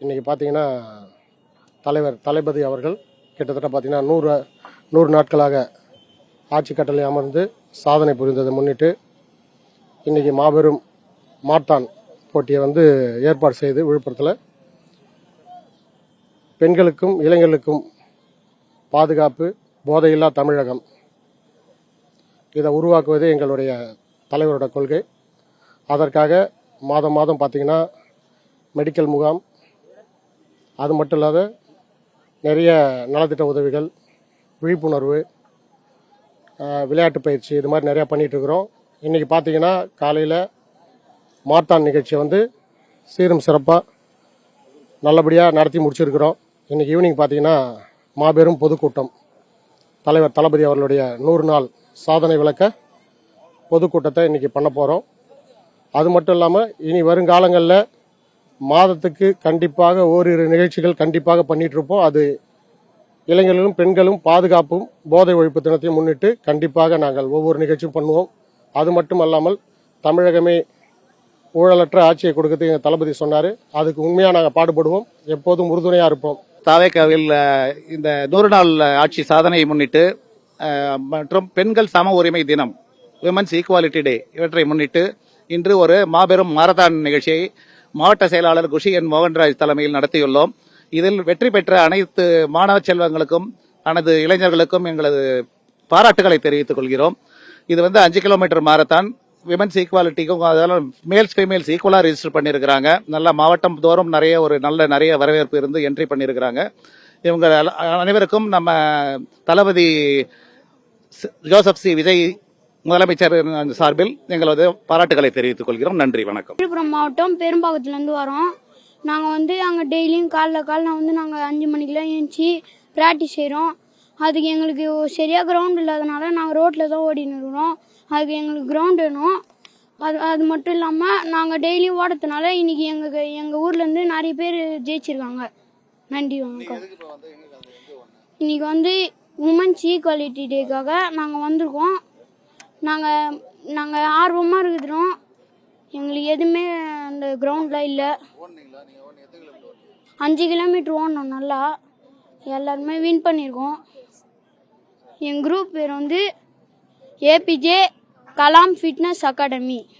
இன்றைக்கி பார்த்தீங்கன்னா தளபதி அவர்கள் கிட்டத்தட்ட பார்த்தீங்கன்னா 100 நாட்களாக ஆட்சி கட்டளை அமர்ந்து சாதனை புரிந்ததை முன்னிட்டு இன்றைக்கி மாபெரும் மாரத்தான் போட்டியை ஏற்பாடு செய்து விழுப்புரத்தில் பெண்களுக்கும் இளைஞர்களுக்கும் பாதுகாப்பு போதையில்லா தமிழகம் இதை உருவாக்குவதே எங்களுடைய தலைவரோட கொள்கை. அதற்காக மாதம் பார்த்தீங்கன்னா மெடிக்கல் முகாம், அது மட்டும் இல்லாத நிறைய நலத்திட்ட உதவிகள், விழிப்புணர்வு, விளையாட்டு பயிற்சி, இது மாதிரி நிறையா பண்ணிகிட்ருக்குறோம். இன்றைக்கி பார்த்தீங்கன்னா காலையில் மாரத்தான் நிகழ்ச்சியை சீரும் சிறப்பாக நல்லபடியாக நடத்தி முடிச்சிருக்கிறோம். இன்றைக்கி ஈவினிங் பார்த்தீங்கன்னா மாபெரும் பொதுக்கூட்டம், தலைவர் தளபதி அவர்களுடைய 100 நாள் சாதனை விளக்க பொதுக்கூட்டத்தை இன்றைக்கி பண்ண போகிறோம். அது மட்டும் இல்லாமல் இனி வருங்காலங்களில் மாதத்துக்கு கண்டிப்பாக ஓரிரு நிகழ்ச்சிகள் கண்டிப்பாக பண்ணிகிட்ருப்போம். அது இளைஞர்களும் பெண்களும் பாதுகாப்பும் போதை ஒழிப்பு தினத்தையும் முன்னிட்டு கண்டிப்பாக நாங்கள் ஒவ்வொரு நிகழ்ச்சியும் பண்ணுவோம். அது மட்டும் அல்லாமல் தமிழகமே ஊழலற்ற ஆட்சியை கொடுக்கறதுக்கு எங்கள் தளபதி சொன்னார். அதுக்கு உண்மையாக நாங்கள் பாடுபடுவோம், எப்போதும் உறுதுணையாக இருப்போம். தாவேக்காவில் இந்த 100 நாள் ஆட்சி சாதனையை முன்னிட்டு மற்றும் பெண்கள் சம உரிமை தினம், விமன்ஸ் ஈக்குவாலிட்டி டே, இவற்றை முன்னிட்டு இன்று ஒரு மாபெரும் மாரத்தான் நிகழ்ச்சியை மாவட்ட செயலாளர் குஷி என் மோகன்ராஜ் தலைமையில் நடத்தியுள்ளோம். இதில் வெற்றி பெற்ற அனைத்து மாணவ செல்வங்களுக்கும் அனைத்து இளைஞர்களுக்கும் எங்களது பாராட்டுகளை தெரிவித்துக் கொள்கிறோம். இது 5 கிலோமீட்டர் மாரத்தான், விமன்ஸ் ஈக்குவாலிட்டிக்கும் அதெல்லாம் மேல்ஸ் ஃபீமேல்ஸ் ஈக்குவலாக ரெஜிஸ்டர் பண்ணியிருக்கிறாங்க. நல்லா மாவட்டம் தோறும் நிறைய வரவேற்பு இருந்து என்ட்ரி பண்ணியிருக்கிறாங்க. இவங்க அனைவருக்கும் நம்ம தளபதி ஜோசப் சி விஜய் முதலமைச்சர் சார்பில் எங்களது பாராட்டுகளை தெரிவித்துக் கொள்கிறோம். நன்றி, வணக்கம். விழுப்புரம் மாவட்டம் பெரும்பாக்கத்துலேருந்து வரோம். நாங்கள் அங்கே டெய்லியும் காலைல நாங்கள் 5 மணிக்கெலாம் எழுந்துச்சி ப்ராக்டிஸ் செய்கிறோம். அதுக்கு எங்களுக்கு சரியாக கிரவுண்ட் இல்லாதனால நாங்கள் ரோட்டில் தான் ஓடின்னு இருக்கிறோம். அதுக்கு எங்களுக்கு கிரவுண்ட் வேணும். அது மட்டும் இல்லாமல் நாங்கள் டெய்லியும் ஓடுறதுனால இன்றைக்கி எங்கள் ஊர்லேருந்து நிறைய பேர் ஜெயிச்சிருக்காங்க. நன்றி, வணக்கம். இன்றைக்கி உமன்ஸ் ஈக்குவாலிட்டி டேக்காக நாங்கள் வந்திருக்கோம். நாங்கள் ஆர்வமாக இருக்கிறோம். எங்களுக்கு எதுவுமே அந்த கிரவுண்டில் இல்லை. 5 கிலோமீட்டர் ஓடணும். நல்லா எல்லாருமே வின் பண்ணியிருக்கோம். என் குரூப் பேர் ஏபிஜே கலாம் ஃபிட்னஸ் அகாடமி.